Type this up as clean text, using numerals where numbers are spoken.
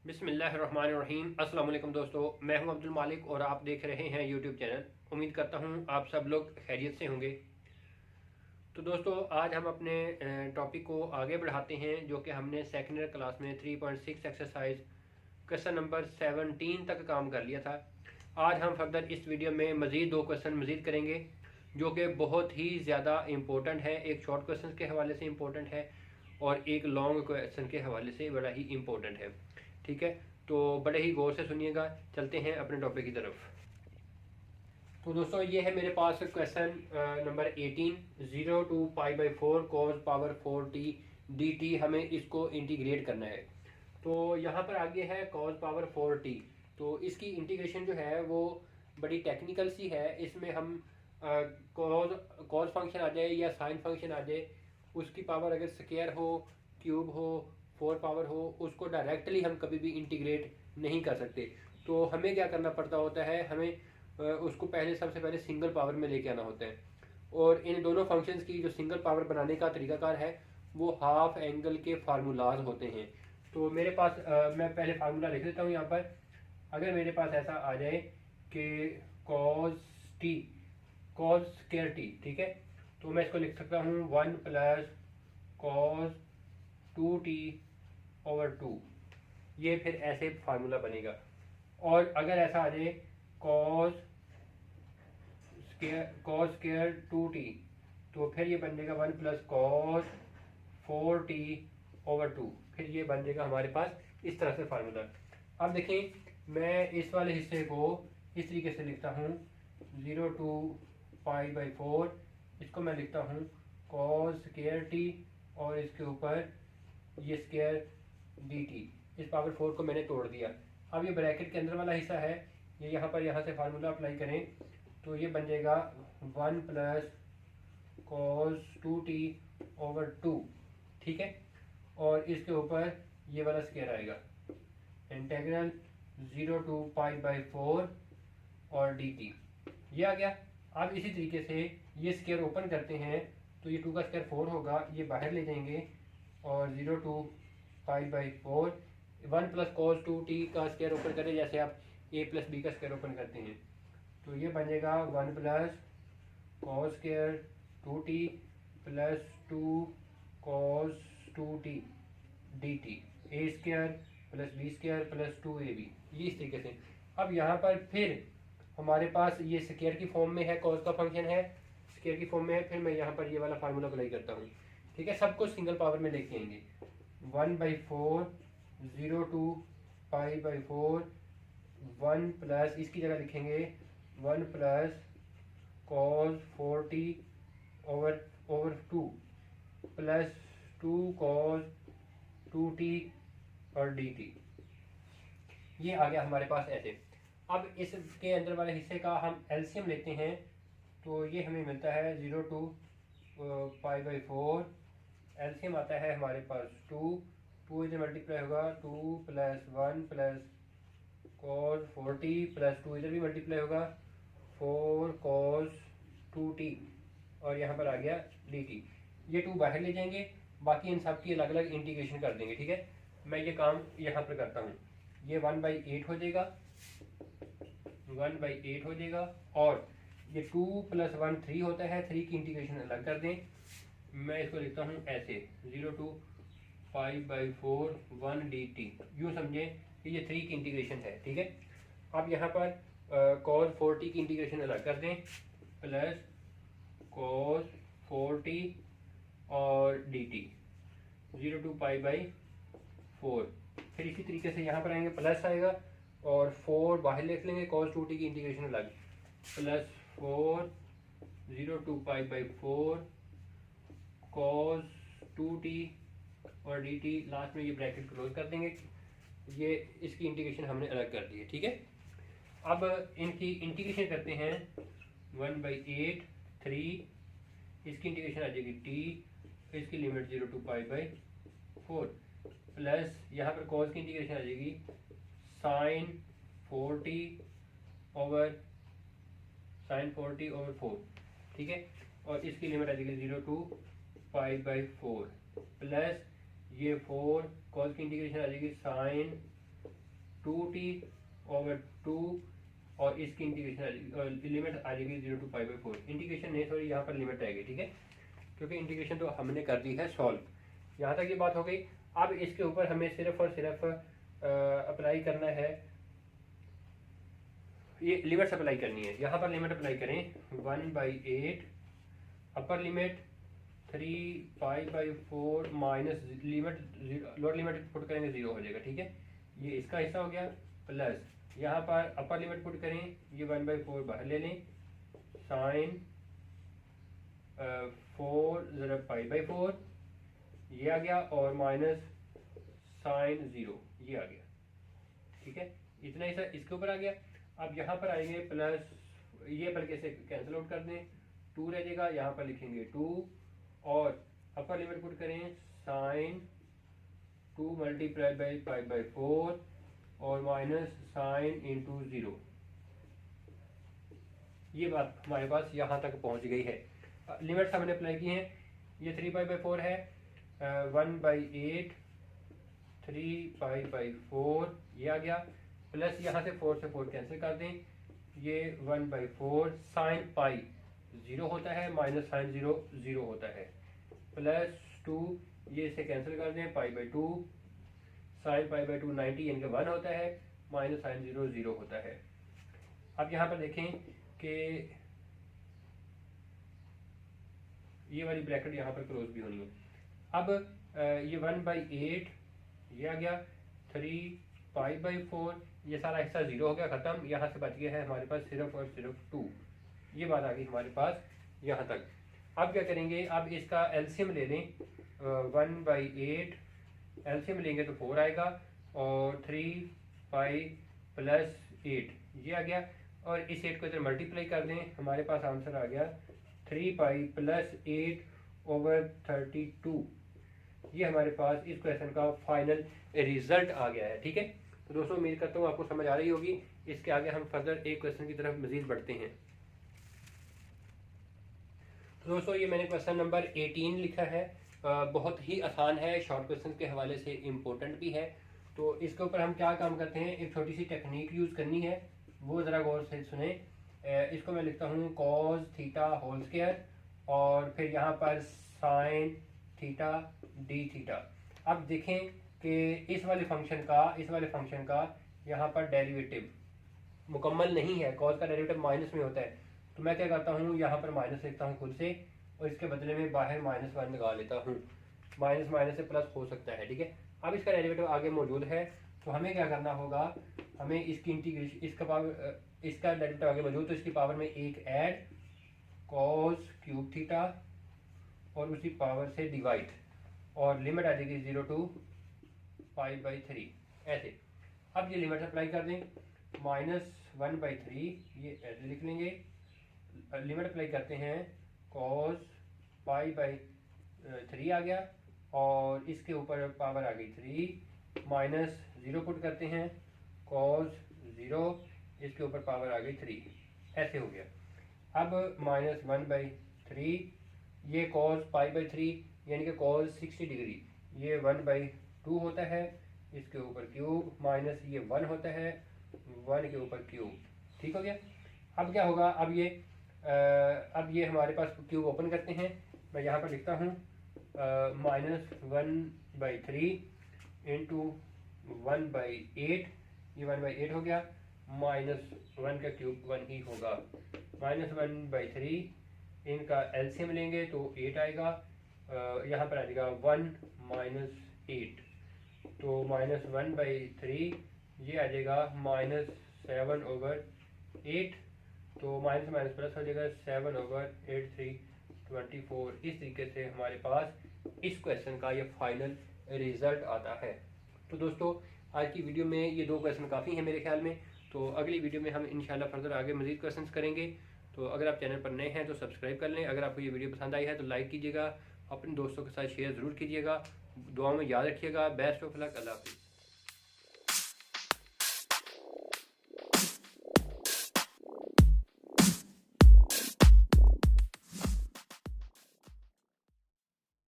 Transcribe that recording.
बिस्मिल्लाहिर्रहमानिर्रहीम। अस्सलाम वालेकुम दोस्तों, मैं हूं अब्दुल मालिक और आप देख रहे हैं यूट्यूब चैनल। उम्मीद करता हूं आप सब लोग खैरियत से होंगे। तो दोस्तों आज हम अपने टॉपिक को आगे बढ़ाते हैं, जो कि हमने सेकेंड क्लास में 3.6 एक्सरसाइज क्वेश्चन नंबर 17 तक काम कर लिया था। आज हम फर्दर इस वीडियो में मज़ीद 2 क्वेश्चन मज़ीद करेंगे, जो कि बहुत ही ज़्यादा इम्पोर्टेंट है। एक शॉर्ट क्वेश्चन के हवाले से इम्पोर्टेंट है और एक लॉन्ग क्वेश्चन के हवाले से बड़ा ही इम्पोर्टेंट है। ठीक है, तो बड़े ही गौर से सुनिएगा। चलते हैं अपने टॉपिक की तरफ। तो दोस्तों ये है मेरे पास question number 18, 0 to π/4 cos power 4t dt। हमें इसको इंटीग्रेट करना है। तो यहाँ पर आगे है cos पावर 4t। तो इसकी इंटीग्रेशन जो है वो बड़ी टेक्निकल सी है। इसमें हम कॉस फंक्शन आ जाए या साइन फंक्शन आ जाए, उसकी पावर अगर स्क्वायर हो, क्यूब हो, 4 पावर हो, उसको डायरेक्टली हम कभी भी इंटीग्रेट नहीं कर सकते। तो हमें क्या करना पड़ता होता है, हमें उसको सबसे पहले सिंगल पावर में लेके आना होता है। और इन दोनों फंक्शंस की जो सिंगल पावर बनाने का तरीकाकार है वो हाफ एंगल के फार्मूलाज होते हैं। तो मेरे पास मैं पहले फार्मूला लिख देता हूँ यहाँ पर। अगर मेरे पास ऐसा आ जाए कि cos T cos square T, ठीक है, तो मैं इसको लिख सकता हूँ 1 प्लस कॉस 2t/2। ये फिर ऐसे फार्मूला बनेगा। और अगर ऐसा आ जाए कॉस स्क्वायर 2t, तो फिर ये बन जाएगा 1 प्लस कॉस 4t/2। फिर ये बन जाएगा हमारे पास इस तरह से फार्मूला। अब देखें, मैं इस वाले हिस्से को इस तरीके से लिखता हूँ 0 to π/4। इसको मैं लिखता हूँ कॉस स्क्वायर टी और इसके ऊपर ये स्क्वायर डी टी। इस पावर 4 को मैंने तोड़ दिया। अब ये ब्रैकेट के अंदर वाला हिस्सा है, ये यहाँ से फार्मूला अप्लाई करें तो ये बन जाएगा 1 प्लस कॉस 2t/2। ठीक है, और इसके ऊपर ये वाला स्क्वायर आएगा, इंटेग्रल 0 to π/4 और dt। ये आ गया। अब इसी तरीके से ये स्क्वायर ओपन करते हैं तो ये 2 का स्क्वायर 4 होगा, ये बाहर ले जाएंगे और 0 to π/4 1 प्लस कॉस 2t का स्क्वायर ओपन करें, जैसे आप a प्लस बी का स्क्वायर ओपन करते हैं। तो ये बन जाएगा 1 plus cos square 2t plus 2 cos 2t dt, a square plus B square plus 2ab। ये इस तरीके से। अब यहाँ पर फिर हमारे पास ये स्क्वायर की फॉर्म में है, कॉस का फंक्शन है, स्क्वायर की फॉर्म में है। फिर मैं यहाँ पर ये वाला फार्मूला अप्लाई करता हूँ। ठीक है, सबको सिंगल पावर में लेके आएंगे। 1/4 0 to π/4 1 प्लस, इसकी जगह लिखेंगे 1 plus cos 4t/2 plus 2 cos 2t और dt। ये आ गया हमारे पास ऐसे। अब इसके अंदर वाले हिस्से का हम एलसीएम लेते हैं, तो ये हमें मिलता है 0 to π/4। एलसीएम आता है हमारे पास 2 इधर मल्टीप्लाई होगा, 2 plus 1 plus cos 4t plus 2 इधर भी मल्टीप्लाई होगा, 4 कॉस 2t और यहाँ पर आ गया dt। ये 2 बाहर ले जाएंगे, बाकी इन सब की अलग अलग इंटीग्रेशन कर देंगे। ठीक है, मैं ये काम यहाँ पर करता हूँ। ये 1/8 हो जाएगा, 1/8 हो जाएगा। और ये 2 + 1 3 होता है, 3 की इंटीग्रेशन अलग कर दें। मैं इसको लिखता हूँ ऐसे 0 to π/4 1 dt। यूँ समझें कि ये 3 की इंटीग्रेशन है। ठीक है, अब यहाँ पर cos 4t की इंटीग्रेशन अलग कर दें, प्लस cos 4t और dt 0 to π/4। फिर इसी तरीके से यहाँ पर आएंगे, प्लस आएगा और 4 बाहर लिख लेंगे, cos 2t की इंटीग्रेशन अलग, प्लस 4 0 to π/4 cos 2t और dt। लास्ट में ये ब्रैकेट क्लोज कर देंगे। ये इसकी इंटीग्रेशन हमने अलग कर दी है। ठीक है, अब इनकी इंटीग्रेशन करते हैं। 1/8 3, इसकी इंटीग्रेशन आ जाएगी t, इसकी लिमिट 0 to π/4 प्लस यहाँ पर cos की इंटीग्रेशन आ जाएगी sin 4t/4। ठीक है, और इसकी लिमिट आ जाएगी 0 to π/4 प्लस ये 4 cos की इंटीग्रेशन आ जाएगी sin 2t/2 और इसकी इंटीग्रेशन लिमिट आ जाएगी 0 to π/4। इंटीग्रेशन नहीं, सॉरी यहाँ पर लिमिट आएगी, ठीक है, क्योंकि इंटीग्रेशन तो हमने कर दी है सॉल्व। यहाँ तक ये बात हो गई। अब इसके ऊपर हमें सिर्फ और सिर्फ अप्लाई करना है, ये लिमिट अप्लाई करनी है। यहाँ पर लिमिट अप्लाई करें 1/8 upper limit 3π/4 minus limit lower limit put करेंगे 0 हो जाएगा, ठीक है, ये इसका हिस्सा हो गया, प्लस यहाँ पर अपर लिमिट पुट करें, ये 1/4 बाहर ले लें, साइन 4 ज़रा π/4 ये आ गया, और माइनस साइन 0 ये आ गया, ठीक है, इतना ही इसके ऊपर आ गया। अब यहाँ पर आएंगे प्लस, ये बल्कि से कैंसिल आउट कर दें, 2 रह जाएगा, यहाँ पर लिखेंगे 2 और अपर लिमिट पुट करें साइन 2 × π/4 और माइनस साइन इंटू 0। ये बात हमारे पास यहाँ तक पहुँच गई है। लिमिट्स हमने अप्लाई की हैं, ये 3π/4 है, 1/8 3π/4 ये आ गया, प्लस यहाँ से 4 से 4 कैंसिल कर दें, ये 1/4 साइन पाई 0 होता है, माइनस साइन 0 0 होता है, प्लस 2 ये इसे कैंसिल कर दें, π/2 साइन π/2 90 यानी कि 1 होता है, माइनस साइन 0 0 होता है। अब यहाँ पर देखें कि ये वाली ब्रैकेट यहाँ पर क्लोज भी होनी है। अब ये 1/8 ये आ गया, 3π/4 ये सारा हिस्सा 0 हो गया, ख़त्म, यहाँ से बच गया है हमारे पास सिर्फ और सिर्फ 2। ये बात आ गई हमारे पास यहाँ तक। अब क्या करेंगे, अब इसका एलसीएम ले लें, 1/8 एलसीएम लेंगे तो 4 आएगा, और 3π + 8 ये आ गया, और इस 8 को इधर मल्टीप्लाई कर दें, हमारे पास आंसर आ गया 3π + 8/32। ये हमारे पास इस क्वेश्चन का फाइनल रिजल्ट आ गया है, ठीक है। तो दोस्तों उम्मीद करता हूँ आपको समझ आ रही होगी। इसके आगे हम फर्दर एक क्वेश्चन की तरफ मजीद बढ़ते हैं। तो दोस्तों ये मैंने क्वेश्चन नंबर 18 लिखा है, बहुत ही आसान है, शॉर्ट क्वेश्चन के हवाले से इम्पोर्टेंट भी है। तो इसके ऊपर हम क्या काम करते हैं, एक छोटी सी टेक्निक यूज़ करनी है, वो ज़रा गौर से सुने। इसको मैं लिखता हूँ cos θ² और फिर यहाँ पर sin θ dθ। अब देखें कि इस वाले फंक्शन का यहाँ पर डेरिवेटिव मुकम्मल नहीं है, cos का डेरिवेटिव माइनस में होता है, तो मैं क्या करता हूँ, यहाँ पर माइनस लिखता हूँ खुद से, और इसके बदले में बाहर -1 लगा लेता हूँ, माइनस से प्लस हो सकता है, ठीक है। अब इसका डेरिवेटिव आगे मौजूद है, तो हमें क्या करना होगा, हमें इसकी इंटीग्रेशन, इसका डेरिवेटिव आगे मौजूद, तो इसकी पावर में एक ऐड cos³ θ और उसी पावर से डिवाइड, और लिमिट आ जाएगी 0 to π/3 ऐसे। अब ये लिमिट अप्लाई कर दें, -1/3 ये ऐसे लिख लेंगे, लिमिट अप्लाई करते हैं, cos π/3 आ गया, और इसके ऊपर पावर आ गई 3, -0 पुट करते हैं, cos 0 इसके ऊपर पावर आ गई 3, ऐसे हो गया। अब -1/3 ये cos π/3 यानी कि cos 60 डिग्री, ये 1/2 होता है, इसके ऊपर क्यूब, माइनस ये 1 होता है, 1 के ऊपर क्यूब, ठीक हो गया। अब क्या होगा, अब ये हमारे पास क्यूब ओपन करते हैं, मैं यहाँ पर लिखता हूँ -1/3 इंटू 1/8, ये 1/8 हो गया, -1 का क्यूब 1 ही होगा, -1/3 इनका एलसीएम लेंगे तो 8 आएगा, यहाँ पर आ जाएगा 1 - 8, तो -1/3 ये आ जाएगा -7/8, तो माइनस माइनस प्लस हो जाएगा 7/8 3 24। इस तरीके से हमारे पास इस क्वेश्चन का ये फाइनल रिजल्ट आता है। तो दोस्तों आज की वीडियो में ये 2 क्वेश्चन काफ़ी हैं मेरे ख्याल में, तो अगली वीडियो में हम इंशाल्लाह फर्दर आगे मज़ीद क्वेश्चंस करेंगे। तो अगर आप चैनल पर नए हैं तो सब्सक्राइब कर लें, अगर आपको ये वीडियो पसंद आई है तो लाइक कीजिएगा, अपने दोस्तों के साथ शेयर ज़रूर कीजिएगा, दुआ में याद रखिएगा। बेस्ट ऑफ लक, अल्लाह हाफ़िज़।